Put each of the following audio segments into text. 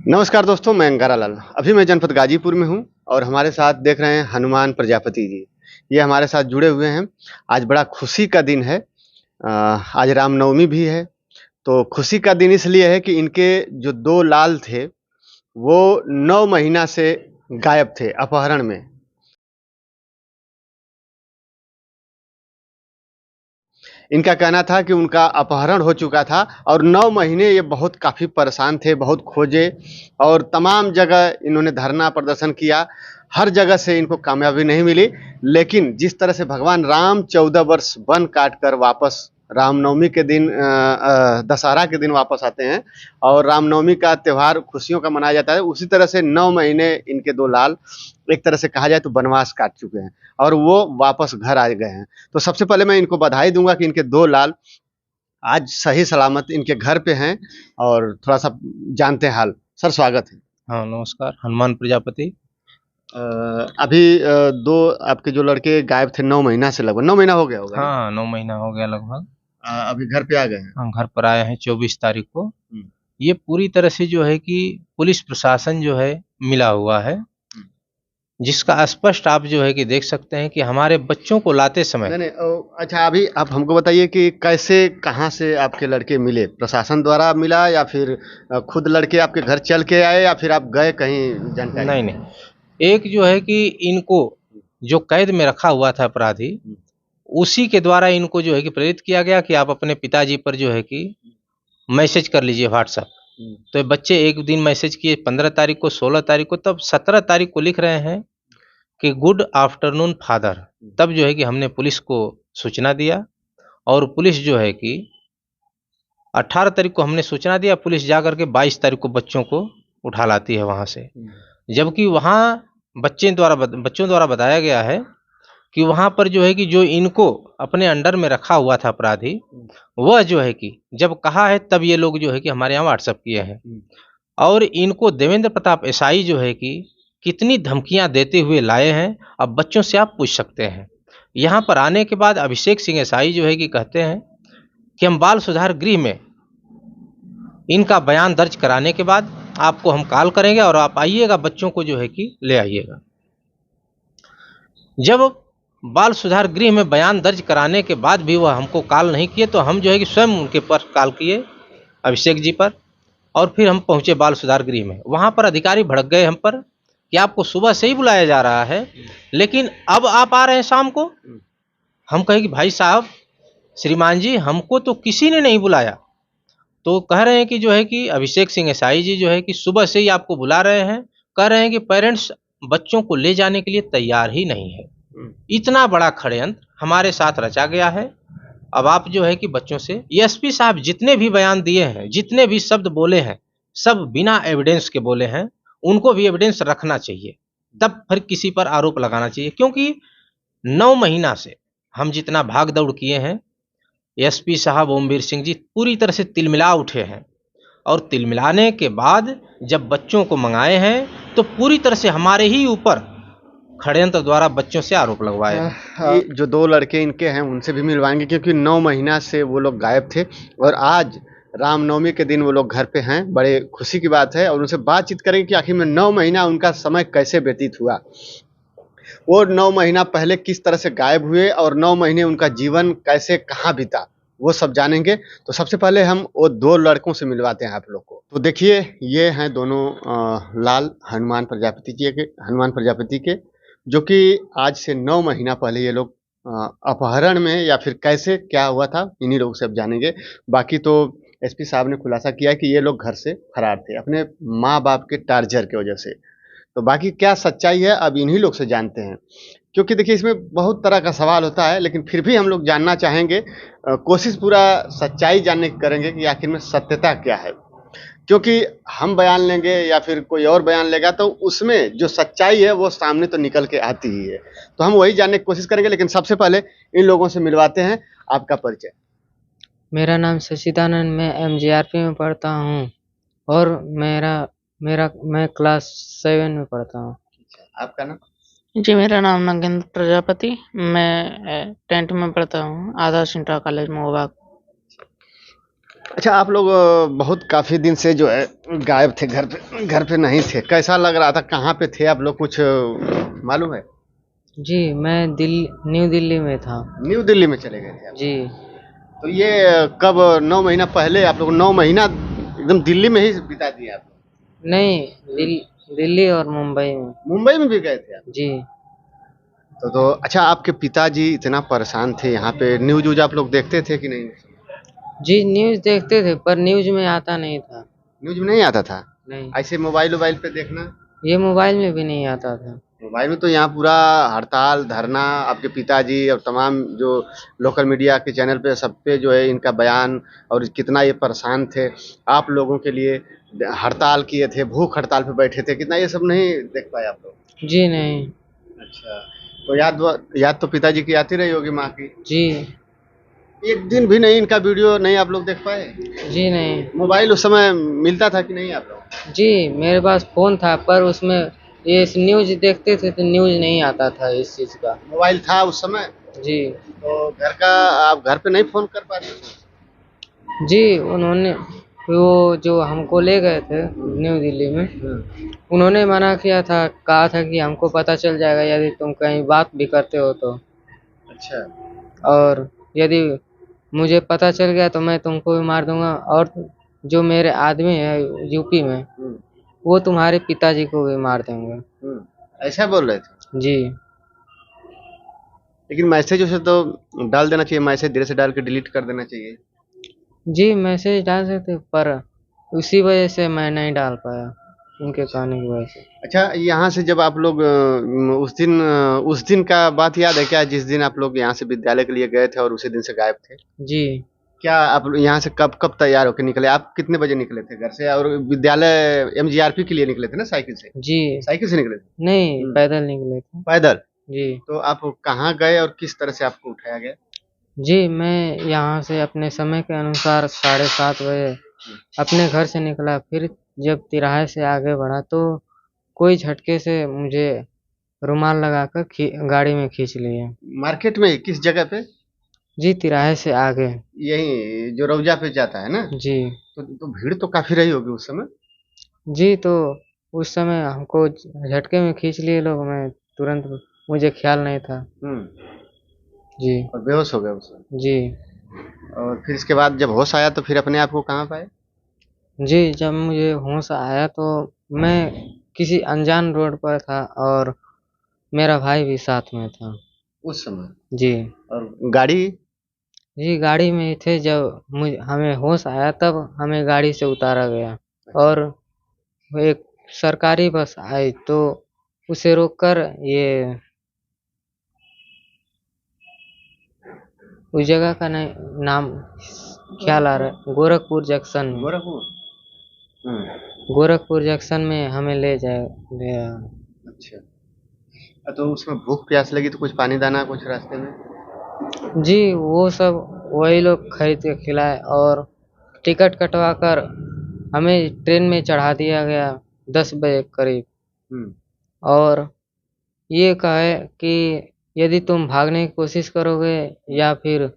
नमस्कार दोस्तों, मैं अंगारालाल। अभी मैं जनपद गाजीपुर में हूँ और हमारे साथ देख रहे हैं हनुमान प्रजापति जी। ये हमारे साथ जुड़े हुए हैं। आज बड़ा खुशी का दिन है। आज रामनवमी भी है, तो खुशी का दिन इसलिए है कि इनके जो 2 लाल थे, वो 9 महीना से गायब थे अपहरण में। इनका कहना था कि उनका अपहरण हो चुका था और 9 महीने ये बहुत काफ़ी परेशान थे, बहुत खोजे और तमाम जगह इन्होंने धरना प्रदर्शन किया। हर जगह से इनको कामयाबी नहीं मिली, लेकिन जिस तरह से भगवान राम 14 वर्ष वन काट कर वापस रामनवमी के दिन दशहरा के दिन वापस आते हैं और रामनवमी का त्योहार खुशियों का मनाया जाता है, उसी तरह से 9 महीने इनके 2 लाल एक तरह से कहा जाए तो वनवास काट चुके हैं और वो वापस घर आ गए हैं। तो सबसे पहले मैं इनको बधाई दूँगा कि इनके 2 लाल आज सही सलामत इनके घर पे हैं और थोड़ा-सा जानते हैं हाल। सर स्वागत है। हाँ, नमस्कार, हनुमान प्रजापति। अभी 2 आपके जो लड़के गायब थे 9 महीना से लगभग 9 महीना हो गया होगा ना? हाँ, 9 महीना हो गया लगभग। अभी घर पे आ गए हैं? हम घर पर आए हैं 24 तारीख को। हुँ, ये पूरी तरह से जो है कि पुलिस प्रशासन जो है मिला हुआ है, हुँ। जिसका स्पष्ट आप जो है कि देख सकते हैं कि हमारे बच्चों को लाते समय नहीं, अच्छा अभी आप हमको बताइए कि कैसे, कहाँ से आपके लड़के मिले? प्रशासन द्वारा मिला या फिर खुद लड़के आपके घर चल के आए या फिर आप गए कहीं जानकारी नहीं, लेने? नहीं। एक जो है कि इनको जो कैद में रखा हुआ था अपराधी, हुँ, उसी के द्वारा इनको जो है कि प्रेरित किया गया कि आप अपने पिताजी पर जो है कि मैसेज कर लीजिए व्हाट्सएप। हुँ, तो ये बच्चे एक दिन मैसेज किए 15 तारीख को, 16 तारीख को, तब 17 तारीख को लिख रहे हैं कि गुड आफ्टरनून फादर। हुँ, तब जो है कि हमने पुलिस को सूचना दिया और पुलिस जो है कि 18 तारीख को हमने सूचना दिया, पुलिस जा करके 22 तारीख को बच्चों को उठा लाती है वहाँ से। हुँ, जबकि वहाँ बच्चों द्वारा बताया गया है कि वहाँ पर जो है कि जो इनको अपने अंडर में रखा हुआ था अपराधी, हुँ, वह जो है कि जब कहा है तब ये लोग जो है कि हमारे यहाँ व्हाट्सएप किए हैं। हुँ, और इनको देवेंद्र प्रताप एसआई जो है कि कितनी धमकियां देते हुए लाए हैं, अब बच्चों से आप पूछ सकते हैं। यहाँ पर आने के बाद अभिषेक सिंह एसआई जो है कि कहते हैं कि हम बाल सुधार गृह में इनका बयान दर्ज कराने के बाद आपको हम कॉल करेंगे और आप आइएगा, बच्चों को जो है कि ले आइएगा। जब बाल सुधार गृह में बयान दर्ज कराने के बाद भी वह हमको कॉल नहीं किए, तो हम जो है कि स्वयं उनके पर कॉल किए, अभिषेक जी पर, और फिर हम पहुंचे बाल सुधार गृह में। वहां पर अधिकारी भड़क गए हम पर कि आपको सुबह से ही बुलाया जा रहा है, लेकिन अब आप आ रहे हैं शाम को। हम कहे कि भाई साहब, श्रीमान जी, हमको तो किसी ने नहीं बुलाया। तो कह रहे हैं कि जो है कि अभिषेक सिंह एसआई जी जो है कि सुबह से ही आपको बुला रहे हैं, कह रहे हैं कि पेरेंट्स बच्चों को ले जाने के लिए तैयार ही नहीं है। हुँ, इतना बड़ा षड्यंत्र हमारे साथ रचा गया है। अब आप जो है कि बच्चों से एसपी साहब जितने भी बयान दिए हैं, जितने भी शब्द बोले हैं, सब बिना एविडेंस के बोले हैं। उनको भी एविडेंस रखना चाहिए, तब फिर किसी पर आरोप लगाना चाहिए। क्योंकि 9 महीना से हम जितना भाग दौड़ किए हैं, एसपी साहब ओमवीर सिंह जी पूरी तरह से तिलमिला उठे हैं। और तिलमिलाने के बाद जब बच्चों को मंगाए हैं, तो पूरी तरह से हमारे ही ऊपर षड्यंत्र द्वारा बच्चों से आरोप लगवाए हैं। ये जो 2 लड़के इनके हैं उनसे भी मिलवाएँगे क्योंकि 9 महीना से वो लोग गायब थे और आज रामनवमी के दिन वो लोग घर पे हैं। बड़े खुशी की बात है और उनसे बातचीत करेंगे कि आखिर में 9 महीना उनका समय कैसे व्यतीत हुआ। वो 9 महीना पहले किस तरह से गायब हुए और 9 महीने उनका जीवन कैसे कहाँ बीता, वो सब जानेंगे। तो सबसे पहले हम वो 2 लड़कों से मिलवाते हैं आप लोग को। तो देखिए, ये हैं दोनों लाल हनुमान प्रजापति के, जो कि आज से 9 महीना पहले ये लोग अपहरण में या फिर कैसे क्या हुआ था, इन्हीं लोगों से अब जानेंगे। बाकी तो एसपी साहब ने खुलासा किया है कि ये लोग घर से फरार थे, अपने माँ-बाप के टार्चर की वजह से। तो बाकी क्या सच्चाई है अब इन्हीं लोग से जानते हैं। क्योंकि देखिए इसमें बहुत तरह का सवाल होता है लेकिन फिर भी हम लोग जानना चाहेंगे, कोशिश पूरा सच्चाई जानने की करेंगे कि आखिर में सत्यता क्या है। क्योंकि हम बयान लेंगे या फिर कोई और बयान लेगा तो उसमें जो सच्चाई है वो सामने तो निकल के आती ही है। तो हम वही जानने की कोशिश करेंगे लेकिन सबसे पहले इन लोगों से मिलवाते हैं। आपका परिचय? मेरा नाम सचिदानंद, मैं एमजीआरपी में पढ़ता हूँ और मेरा मेरा मैं क्लास 7 में पढ़ता हूँ। आपका नाम? जी, मेरा नाम नागेंद्र प्रजापति, मैं 10th में पढ़ता हूँ, आदर्श इंटर कॉलेज महोबा। अच्छा, आप लोग बहुत काफ़ी दिन से जो है गायब थे, घर पे नहीं थे। कैसा लग रहा था? कहाँ पे थे आप लोग, कुछ मालूम है? जी, मैं न्यू दिल्ली में था। न्यू दिल्ली में चले गए थे आप। जी, तो ये कब 9 महीना पहले आप लोग 9 महीना एकदम दिल्ली में ही बिता दिए आप लोग? नहीं, हुँ, दिल्ली और मुंबई में। मुंबई में भी गए थे आप? जी, तो अच्छा, आपके पिताजी इतना परेशान थे यहाँ पे, न्यूज़-व्यूज़ आप लोग देखते थे कि नहीं? जी न्यूज़ देखते थे पर न्यूज़ में आता नहीं था। न्यूज़ में नहीं आता था? नहीं, ऐसे मोबाइल-वोबाइल पे देखना? ये मोबाइल में भी नहीं आता था। मोबाइल में तो यहाँ पूरा हड़ताल, धरना, आपके पिताजी और तमाम जो लोकल मीडिया के चैनल पे सब पे जो है इनका बयान, और कितना ये परेशान थे आप लोगों के लिए, हड़ताल किए थे, भूख हड़ताल पे बैठे थे, कितना ये सब नहीं देख पाए आप लोग? जी नहीं। अच्छा, तो याद तो पिताजी की आती रही होगी माँ की। जी, एक दिन भी नहीं इनका वीडियो नहीं आप लोग देख पाए? जी नहीं। मोबाइल उस समय मिलता था कि नहीं आप लोग? जी, मेरे पास फ़ोन था पर उसमें ये न्यूज़ देखते थे तो न्यूज़ नहीं आता था इस चीज़ का। मोबाइल था उस समय? जी, तो आप घर पे नहीं फ़ोन कर पाते थे? जी उन्होंने वो जो हमको ले गए थे न्यू दिल्ली में, हुँ। उन्होंने मना किया था, कहा था कि हमको पता चल जाएगा यदि तुम कहीं बात भी करते हो तो। अच्छा। और यदि मुझे पता चल गया तो मैं तुमको भी मार दूँगा और जो मेरे आदमी हैं यूपी में, हुँ, वो तुम्हारे पिताजी को भी मार देंगे। हुँ। ऐसा बोल रहे थे? जी। लेकिन मैसेज उसे तो डाल देना चाहिए, मैसेज धीरे से डाल के डिलीट कर देना चाहिए। जी, मैसेज डाल सकते पर उसी वजह से मैं नहीं डाल पाया, उनके कहने की वजह से। अच्छा, यहाँ से जब आप लोग उस दिन का बात याद है क्या, जिस दिन आप लोग यहाँ से विद्यालय के लिए गए थे और उसी दिन से गायब थे? जी, क्या आप यहाँ से कब कब तैयार होके निकले? आप कितने बजे निकले थे घर से, और विद्यालय एमजीआरपी के लिए निकले थे ना साइकिल से? जी। साइकिल से निकले थे? नहीं, हुँ, पैदल निकले थे। पैदल? जी। तो आप कहाँ गए और किस तरह से आपको उठाया गया? जी, मैं यहाँ से अपने समय के अनुसार 7:30 बजे अपने घर से निकला, फिर जब तिराहे से आगे बढ़ा तो कोई झटके से मुझे रुमाल लगाकर गाड़ी में खींच लिए। मार्केट में किस जगह पे? जी, तिराहे से आगे। यही जो रौजा पे जाता है ना? जी। तो भीड़ तो काफ़ी रही होगी उस समय? जी, तो उस समय हमको झटके में खींच लिए लोग, मैं तुरंत मुझे ख्याल नहीं था। हुँ, जी, और बेहोश हो गए उस समय। जी। और फिर इसके बाद जब होश आया तो फिर अपने आप को कहाँ पाए? जी, जब मुझे होश आया तो मैं किसी अनजान रोड पर था और मेरा भाई भी साथ में था। उस समय? जी। और गाड़ी? जी, गाड़ी में ही थे जब हमें होश आया तब हमें गाड़ी से उतारा गया अच्छा। और एक सरकारी बस आई तो उसे रोककर ये उस जगह का नाम ख्याल आ रहा है, गोरखपुर जंक्शन में। गोरखपुर? हुँ, गोरखपुर जंक्शन में हमें ले आया। अच्छा। तो उसमें भूख प्यास लगी तो कुछ पानी दाना कुछ रास्ते में? जी, वो सब वही लोग खरीद के खिलाए और टिकट कटवाकर हमें ट्रेन में चढ़ा दिया गया 10 बजे करीब हुँ, और ये कहे कि यदि तुम भागने की कोशिश करोगे या फिर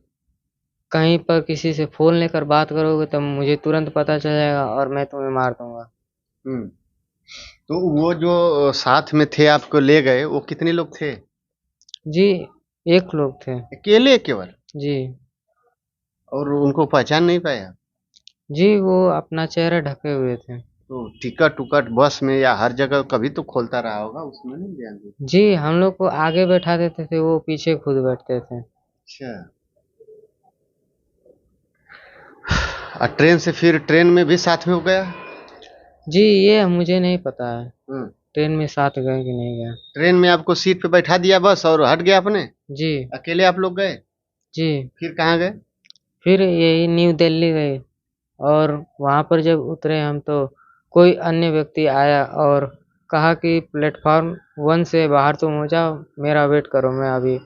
कहीं पर किसी से फ़ोन लेकर बात करोगे तो मुझे तुरंत पता चल जाएगा और मैं तुम्हें मार दूँगा। हुँ। तो वो जो साथ में थे आपको ले गए, वो कितने लोग थे? जी, 1 लोग थे। अकेले केवल? जी। और उनको पहचान नहीं पाए आप? जी, वो अपना चेहरा ढके हुए थे। तो टिकट-उकट बस में या हर जगह कभी तो खोलता रहा होगा, उसमें नहीं ध्यान दिया? जी, हम लोग को आगे बैठा देते थे, वो पीछे खुद बैठते थे। अच्छा। ट्रेन से फिर ट्रेन में भी साथ में हो गया? जी, ये मुझे नहीं पता है, हुँ। ट्रेन में साथ गए कि नहीं गए। ट्रेन में आपको सीट पे बैठा दिया बस और हट गया अपने? जी, अकेले आप लोग गए? जी। फिर कहाँ गए? फिर यही न्यू दिल्ली गए और वहाँ पर जब उतरे हम तो कोई अन्य व्यक्ति आया और कहा कि प्लेटफ़ॉर्म 1 से बाहर तुम हो जाओ, मेरा वेट करो, मैं अभी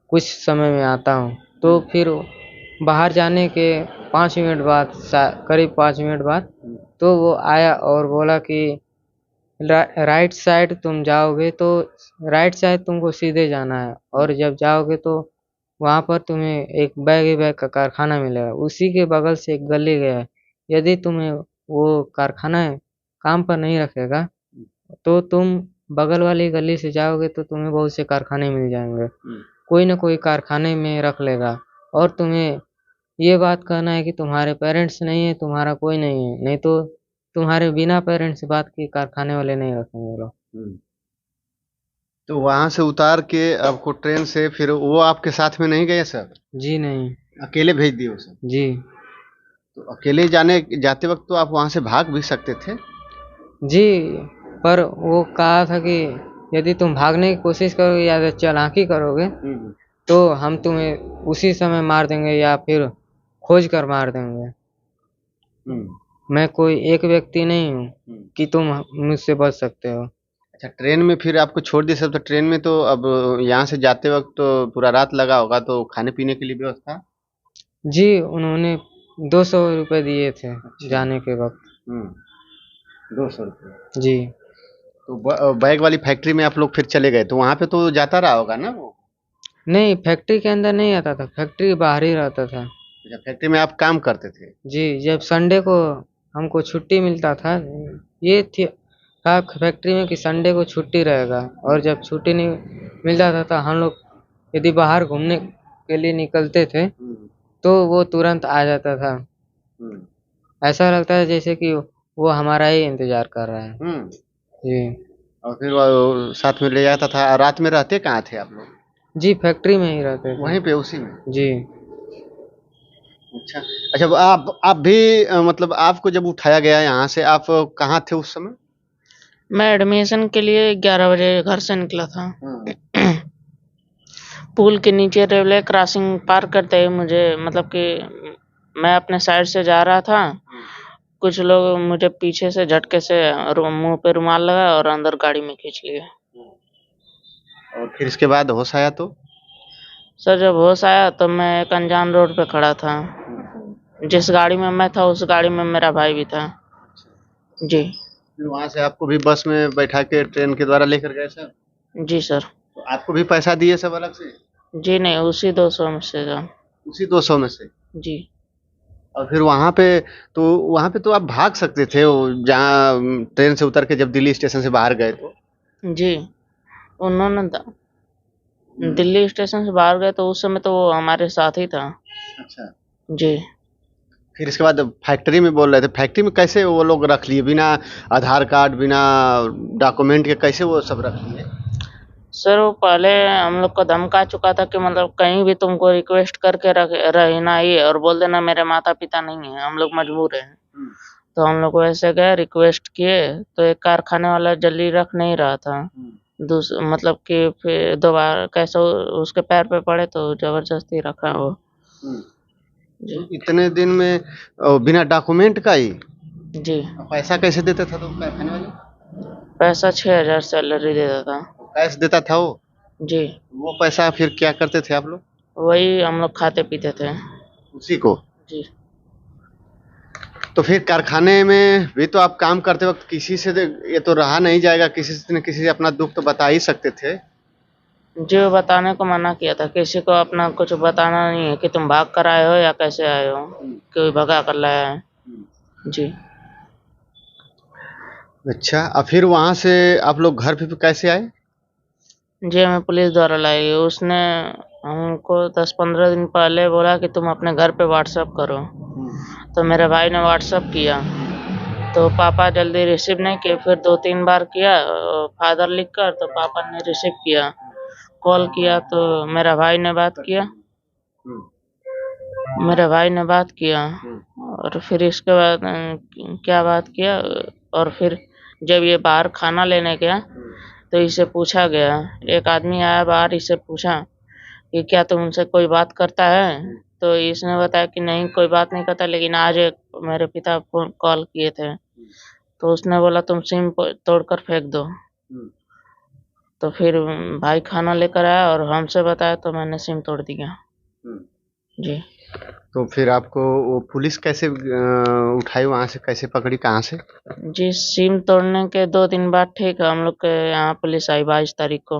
कुछ समय में आता हूँ। तो हुँ, फिर बाहर जाने के 5 मिनट बाद करीब 5 मिनट बाद हुँ, तो वो आया और बोला कि राइट साइड तुम जाओगे तो राइट साइड तुमको सीधे जाना है और जब जाओगे तो वहाँ पर तुम्हें एक बैग ही बैग का कारखाना मिलेगा। उसी के बगल से एक गली गया है। यदि तुम्हें वो कारखाना काम पर नहीं रखेगा तो तुम बगल वाली गली से जाओगे तो तुम्हें बहुत से कारखाने मिल जाएंगे। कोई ना कोई कारखाने में रख लेगा और तुम्हें ये बात कहना है कि तुम्हारे पेरेंट्स नहीं है, तुम्हारा कोई नहीं है, नहीं तो तुम्हारे बिना पेरेंट्स बात की कारखाने वाले नहीं रखेंगे वो लोग। तो वहां से उतार के आपको ट्रेन से फिर वो आपके साथ में नहीं गए सर? जी नहीं। अकेले भेज दिए वो सब? जी। तो अकेले जाते वक्त तो आप वहां से भाग भी सकते थे। जी, पर वो कहा था कि यदि तुम भागने की कोशिश करोगे या तो चालाकी करोगे तो हम तुम्हें उसी समय मार देंगे या फिर खोज कर मार देंगे। मैं कोई एक व्यक्ति नहीं हूँ कि तुम मुझसे बच सकते हो। अच्छा, ट्रेन में फिर आपको छोड़ दिया सब, तो ट्रेन में तो अब यहाँ से जाते वक्त तो पूरा रात लगा होगा, तो खाने पीने के लिए व्यवस्था? जी, उन्होंने 200 रुपये दिए थे जाने के वक्त। 200 रुपये? जी। तो बैग वाली फैक्ट्री में आप लोग फिर चले गए, तो वहां पे तो जाता रहा होगा ना वो? नहीं, फैक्ट्री के अंदर नहीं आता था, फैक्ट्री के बाहर ही रहता था। अच्छा, फैक्ट्री में आप काम करते थे? जी, जब संडे को हमको छुट्टी मिलता था, ये थी था फैक्ट्री में कि संडे को छुट्टी रहेगा और जब छुट्टी नहीं मिलता था तो हम लोग यदि बाहर घूमने के लिए निकलते थे तो वो तुरंत आ जाता था। ऐसा लगता है जैसे कि वो हमारा ही इंतजार कर रहा है। जी। और फिर वो साथ में ले जाता था। रात में रहते कहाँ थे आप लोग? जी, फैक्ट्री में ही रहते थे। वहीं पे उसी में? जी। अच्छा। अच्छा, अब आप भी मतलब आपको जब उठाया गया यहाँ से, आप कहाँ थे उस समय? मैं एडमिशन के लिए 11 बजे घर से निकला था। पुल के नीचे रेलवे क्रॉसिंग पार करते ही मुझे मतलब कि मैं अपने साइड से जा रहा था, कुछ लोग मुझे पीछे से झटके से मुंह पे रुमाल लगाया और अंदर गाड़ी में खींच लिए। और फिर इसके बाद होश आया तो? सर जब होश आया तो मैं एक अनजान रोड पे खड़ा था। जिस गाड़ी में मैं था उस गाड़ी में मेरा भाई भी था। जी। फिर वहां से आपको भी बस में बैठा के ट्रेन के द्वारा लेकर गए सर? जी सर। तो आपको भी पैसा दिए सब अलग से? जी नहीं, उसी 200 में से था। उसी 200 में से? जी। और फिर वहां पे तो आप भाग सकते थे, जहाँ ट्रेन से उतर के जब दिल्ली स्टेशन से बाहर गए तो? जी, उन्होंने दिल्ली स्टेशन से बाहर गए तो उस समय तो वो हमारे साथ ही था। अच्छा। जी। फिर इसके बाद फैक्ट्री में बोल रहे थे, फैक्ट्री में कैसे वो लोग रख लिए बिना आधार कार्ड, बिना डॉक्यूमेंट के, कैसे वो सब रख लिए? सर वो पहले हम लोग को धमका चुका था कि मतलब कहीं भी तुमको रिक्वेस्ट करके रहना ही है और बोल देना मेरे माता पिता नहीं है, हम लोग मजबूर हैं। तो हम लोग वैसे गए, रिक्वेस्ट किए तो एक कारखाने वाला जल्दी रख नहीं रहा था। मतलब कि फिर दोबारा कैसे उसके पैर पे पड़े तो जबरदस्ती रखा वो। जी। इतने दिन में बिना डॉक्यूमेंट का ही? जी। पैसा कैसे देता था तो कारखाने वाले? पैसा 6000 सैलरी देता था। कैश देता था वो? जी। वो पैसा फिर क्या करते थे आप लोग? वही हम लोग खाते पीते थे। उसी को? जी। तो फिर कारखाने में भी तो आप काम करते वक्त किसी से ये तो रहा नहीं जाएगा, किसी से अपना दुख तो बता ही सकते थे? जी, वो बताने को मना किया था, किसी को अपना कुछ बताना नहीं है कि तुम भाग कर आए हो या कैसे आए हो, कोई भगा कर लाया है। जी। अच्छा, और फिर वहां से आप लोग घर पे कैसे आए? जी, हमें पुलिस द्वारा लाई गई। उसने हमको 10-15 दिन पहले बोला कि तुम अपने घर पे व्हाट्सएप करो। तो मेरे भाई ने व्हाट्सएप किया तो पापा जल्दी रिसीव नहीं किए, फिर 2-3 बार किया फादर लिखकर, तो पापा ने रिसीव किया। कॉल किया तो मेरा भाई ने बात किया। और फिर इसके बाद क्या बात किया, और फिर जब ये बाहर खाना लेने गया तो इसे पूछा गया, एक आदमी आया बाहर, इसे पूछा कि क्या तुम उनसे कोई बात करता है? तो इसने बताया कि नहीं कोई बात नहीं करता, लेकिन आज एक मेरे पिता फोन कॉल किए थे तो उसने बोला तुम सिम तोड़कर फेंक दो। तो फिर भाई खाना लेकर आया और हमसे बताया तो मैंने सिम तोड़ दिया। जी। तो फिर आपको वो पुलिस कैसे उठाई, वहां से कैसे पकड़ी, कहाँ से? जी, सिम तोड़ने के 2 दिन बाद ठीक है, हम लोग के यहाँ पुलिस आई 22 तारीख को।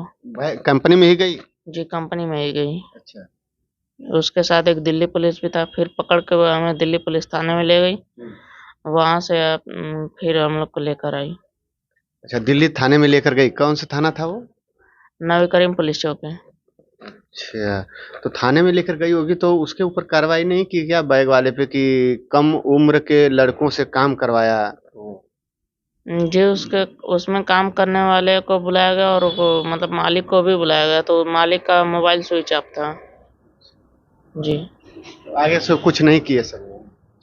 कंपनी में ही गई? जी, कंपनी में ही गई। अच्छा। उसके साथ एक दिल्ली पुलिस भी था। फिर पकड़ के वो हमें दिल्ली पुलिस थाने में ले गई। वहाँ से फिर हम लोग को लेकर आई अच्छा, दिल्ली थाने में लेकर गई, कौन सा थाना था वो? नवी करीम पुलिस चौक है। अच्छा, तो थाने में लेकर गई होगी तो उसके ऊपर कार्रवाई नहीं की क्या बैग वाले पे कि कम उम्र के लड़कों से काम करवाया? जी, उसके उसमें काम करने वाले को बुलाया गया और वो मतलब मालिक को भी बुलाया गया, तो मालिक का मोबाइल स्विच ऑफ था। जी आगे से कुछ नहीं किए सर?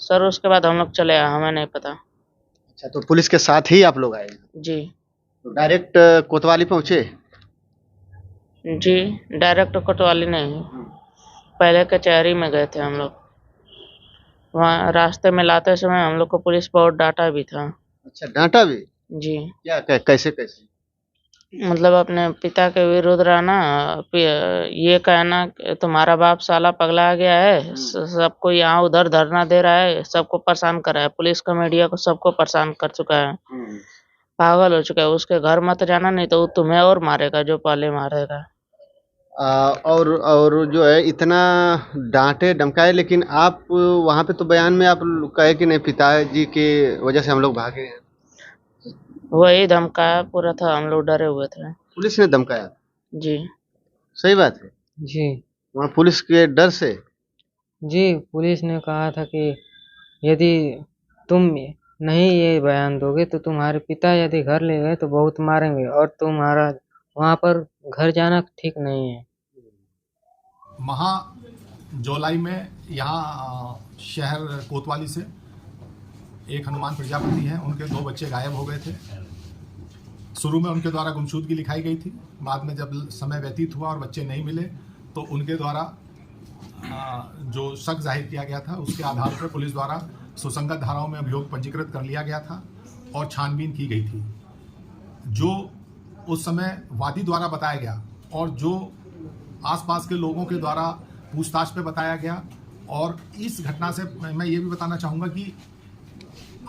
सर, उसके बाद हम लोग चले आए, हमें नहीं पता। अच्छा, तो पुलिस के साथ ही आप लोग आए? जी तो डायरेक्ट कोतवाली पहुंचे? जी, डायरेक्ट कोतवाली नहीं, पहले कचहरी में गए थे हम लोग। वहाँ रास्ते में लाते समय हम लोग को पुलिस बहुत डांटा भी था। अच्छा, डांटा भी? जी, क्या कैसे कैसे? मतलब अपने पिता के विरुद्ध रहना, ये कहना कि तुम्हारा बाप साला पगला गया है, सबको यहाँ उधर धरना दे रहा है, सबको परेशान कर रहा है, पुलिस को मीडिया को सबको परेशान कर चुका है, पागल हो चुका है, उसके घर मत जाना नहीं तो वो तुम्हें और मारेगा जो पहले मारेगा। और जो है इतना डांटे धमकाए, लेकिन आप वहां पे तो बयान में आप कहे कि नहीं पिताजी के वजह से हम लोग भागे हैं। वही धमकाया पूरा था, हम लोग डरे हुए थे। पुलिस ने धमकाया? जी सही बात है? जी वहाँ पुलिस के डर से? जी, पुलिस ने कहा था कि यदि तुम नहीं ये बयान दोगे तो तुम्हारे पिता यदि घर ले गए तो बहुत मारेंगे और तुम्हारा वहाँ पर घर जाना ठीक नहीं है। महा जोलाई में यहाँ शहर कोतवाली से एक हनुमान प्रजापति हैं, उनके 2 बच्चे गायब हो गए थे। शुरू में उनके द्वारा गुमशुदगी लिखाई गई थी, बाद में जब समय व्यतीत हुआ और बच्चे नहीं मिले तो उनके द्वारा जो शक जाहिर किया गया था उसके आधार पर पुलिस द्वारा सुसंगत धाराओं में अभियोग पंजीकृत कर लिया गया था और छानबीन की गई थी। जो उस समय वादी द्वारा बताया गया और जो आसपास के लोगों के द्वारा पूछताछ पे बताया गया, और इस घटना से मैं ये भी बताना चाहूँगा कि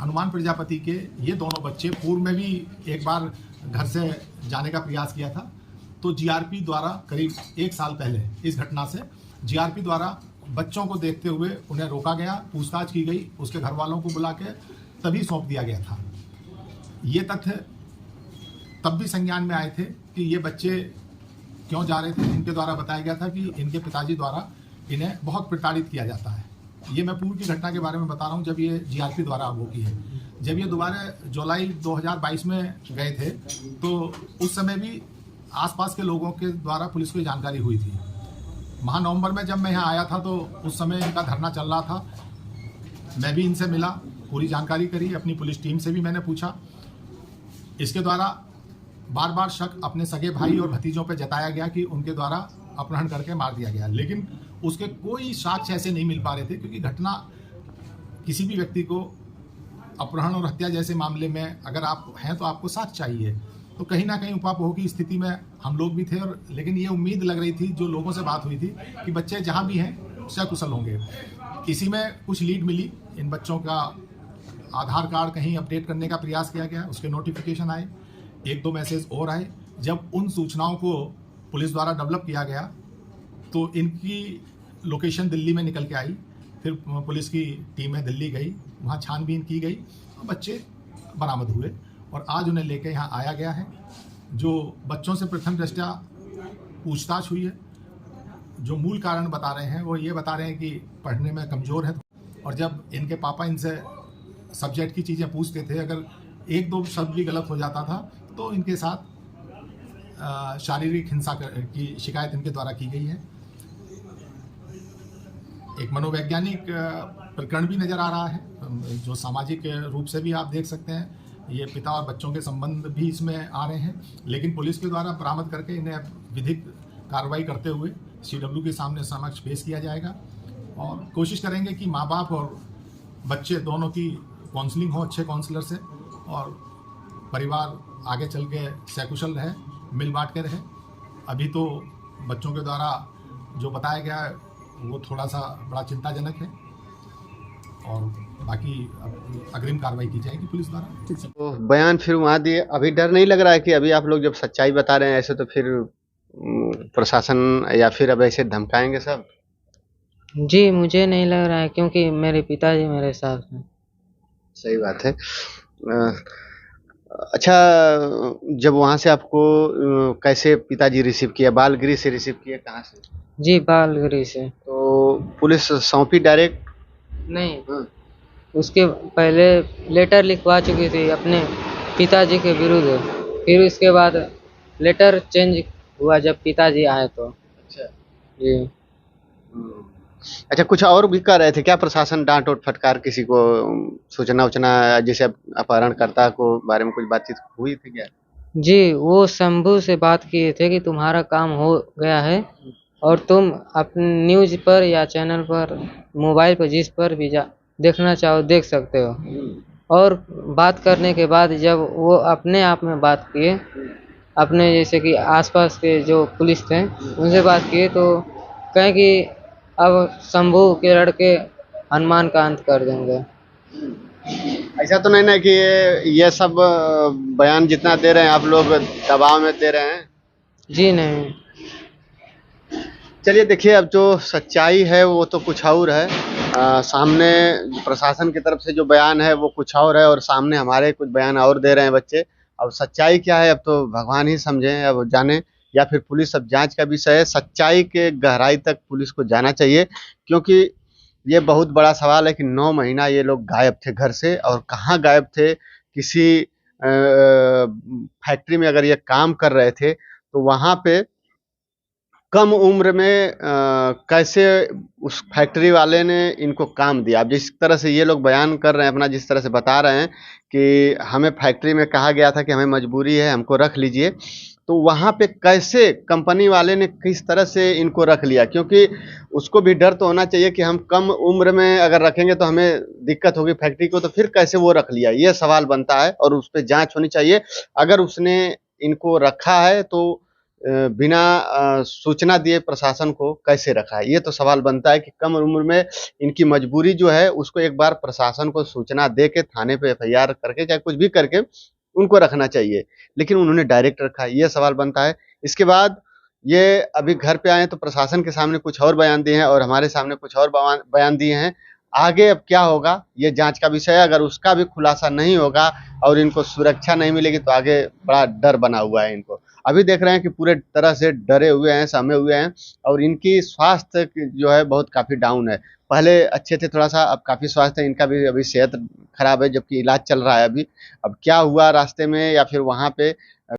हनुमान प्रजापति के ये दोनों बच्चे पूर्व में भी एक बार घर से जाने का प्रयास किया था, तो जीआरपी द्वारा करीब 1 साल पहले इस घटना से जीआरपी द्वारा बच्चों को देखते हुए उन्हें रोका गया, पूछताछ की गई, उसके घर वालों को बुला के तभी सौंप दिया गया था। ये तथ्य तब भी संज्ञान में आए थे कि ये बच्चे क्यों जा रहे थे। इनके द्वारा बताया गया था कि इनके पिताजी द्वारा इन्हें बहुत प्रताड़ित किया जाता है। ये मैं पूर्व की घटना के बारे में बता रहा हूँ जब ये जीआरपी द्वारा वो की है। जब ये दोबारा जुलाई 2022 में गए थे तो उस समय भी आसपास के लोगों के द्वारा पुलिस को जानकारी हुई थी। नवंबर में जब मैं यहाँ आया था तो उस समय इनका धरना चल रहा था। मैं भी इनसे मिला, पूरी जानकारी करी, अपनी पुलिस टीम से भी मैंने पूछा। इसके द्वारा बार बार शक अपने सगे भाई और भतीजों पर जताया गया कि उनके द्वारा अपहरण करके मार दिया गया, लेकिन उसके कोई साक्ष्य ऐसे नहीं मिल पा रहे थे, क्योंकि घटना किसी भी व्यक्ति को अपहरण और हत्या जैसे मामले में अगर आप हैं तो आपको साक्ष्य चाहिए। तो कहीं ना कहीं उपापोह की स्थिति में हम लोग भी थे, और लेकिन ये उम्मीद लग रही थी, जो लोगों से बात हुई थी, कि बच्चे जहाँ भी हैं सकुशल होंगे। इसी में कुछ लीड मिली, इन बच्चों का आधार कार्ड कहीं अपडेट करने का प्रयास किया गया, उसके नोटिफिकेशन आए, 1-2 मैसेज और आए। जब उन सूचनाओं को पुलिस द्वारा डेवलप किया गया तो इनकी लोकेशन दिल्ली में निकल के आई। फिर पुलिस की टीमें दिल्ली गई, वहाँ छानबीन की गई, बच्चे बरामद हुए और आज उन्हें लेके यहाँ आया गया है। जो बच्चों से प्रथम दृष्टया पूछताछ हुई है, जो मूल कारण बता रहे हैं वो ये बता रहे हैं कि पढ़ने में कमज़ोर है, और जब इनके पापा इनसे सब्जेक्ट की चीज़ें पूछते थे, अगर 1-2 शब्द भी गलत हो जाता था तो इनके साथ शारीरिक हिंसा की शिकायत इनके द्वारा की गई है। एक मनोवैज्ञानिक प्रकरण भी नज़र आ रहा है, जो सामाजिक रूप से भी आप देख सकते हैं। ये पिता और बच्चों के संबंध भी इसमें आ रहे हैं, लेकिन पुलिस के द्वारा बरामद करके इन्हें विधिक कार्रवाई करते हुए CW के सामने समक्ष पेश किया जाएगा, और कोशिश करेंगे कि माँ बाप और बच्चे दोनों की काउंसलिंग हो अच्छे काउंसलर से, और परिवार आगे चल के सकुशल रहे, मिल बांट के रहे। अभी तो बच्चों के द्वारा जो बताया गया है वो थोड़ा सा बड़ा चिंताजनक है, और बाकी अग्रिम कार्रवाई की जाएगी पुलिस द्वारा। तो बयान फिर वहाँ दिए, अभी डर नहीं लग रहा है कि अभी आप लोग जब सच्चाई बता रहे हैं ऐसे तो फिर प्रशासन या फिर अब ऐसे धमकाएंगे सब? जी, मुझे नहीं लग रहा है क्योंकि मेरे पिताजी मेरे साथ हैं। सही बात है। अच्छा, जब वहाँ से आपको कैसे पिताजी रिसीव किया? बालगृह से रिसीव किए, कहाँ से? जी, बालगिरी से। तो पुलिस सौंपी डायरेक्ट? नहीं, हाँ। उसके पहले लेटर लिखवा चुकी थी अपने पिताजी के विरुद्ध। फिर उसके बाद लेटर चेंज हुआ जब पिताजी आए तो। अच्छा। जी। हम्म। अच्छा, कुछ और भी कर रहे थे क्या प्रशासन? डांट और फटकार किसी को, सूचना उचना, जैसे अपहरणकर्ता को बारे में कुछ बातचीत हुई थी क्या? जी, वो शंभू से बात किए थे कि तुम्हारा काम हो गया है और तुम अपने न्यूज़ पर या चैनल पर, मोबाइल पर जिस पर भी देखना चाहो देख सकते हो। और बात करने के बाद जब वो अपने आप में बात किए, अपने जैसे कि आसपास के जो पुलिस थे उनसे बात किए तो कहें कि अब शंभू के लड़के हनुमान का अंत कर देंगे। ऐसा तो नहीं ना कि ये सब बयान जितना दे रहे हैं आप लोग दबाव में दे रहे हैं? जी नहीं। चलिए देखिए, अब जो सच्चाई है वो तो कुछ और है। सामने प्रशासन की तरफ से जो बयान है वो कुछ और है, और सामने हमारे कुछ बयान और दे रहे हैं बच्चे। अब सच्चाई क्या है अब तो भगवान ही समझे, अब जाने, या फिर पुलिस अब जांच का विषय है। सच्चाई के गहराई तक पुलिस को जाना चाहिए, क्योंकि ये बहुत बड़ा सवाल है कि 9 महीना ये लोग गायब थे घर से, और कहाँ गायब थे? किसी फैक्ट्री में अगर ये काम कर रहे थे तो वहाँ पे कम उम्र में कैसे उस फैक्ट्री वाले ने इनको काम दिया? अब जिस तरह से ये लोग बयान कर रहे हैं अपना, जिस तरह से बता रहे हैं कि हमें फैक्ट्री में कहा गया था कि हमें मजबूरी है, हमको रख लीजिए, तो वहाँ पे कैसे कंपनी वाले ने किस तरह से इनको रख लिया? क्योंकि उसको भी डर तो होना चाहिए कि हम कम उम्र में अगर रखेंगे तो हमें दिक्कत होगी फैक्ट्री को, तो फिर कैसे वो रख लिया? ये सवाल बनता है और उस पे जांच होनी चाहिए। अगर उसने इनको रखा है तो बिना सूचना दिए प्रशासन को कैसे रखा है? ये तो सवाल बनता है कि कम उम्र में इनकी मजबूरी जो है उसको एक बार प्रशासन को सूचना दे के थाने पे एफआईआर करके चाहे कुछ भी करके उनको रखना चाहिए, लेकिन उन्होंने डायरेक्ट रखा है, ये सवाल बनता है। इसके बाद ये अभी घर पे आए तो प्रशासन के सामने कुछ और बयान दिए हैं और हमारे सामने कुछ और बयान दिए हैं। आगे अब क्या होगा ये जांच का विषय है। अगर उसका भी खुलासा नहीं होगा और इनको सुरक्षा नहीं मिलेगी तो आगे बड़ा डर बना हुआ है इनको। अभी देख रहे हैं कि पूरे तरह से डरे हुए हैं, सहमे हुए हैं, और इनकी स्वास्थ्य जो है बहुत काफ़ी डाउन है। पहले अच्छे थे थोड़ा सा, अब काफ़ी स्वास्थ्य इनका भी अभी सेहत खराब है, जबकि इलाज चल रहा है अभी। अब क्या हुआ रास्ते में या फिर वहाँ पे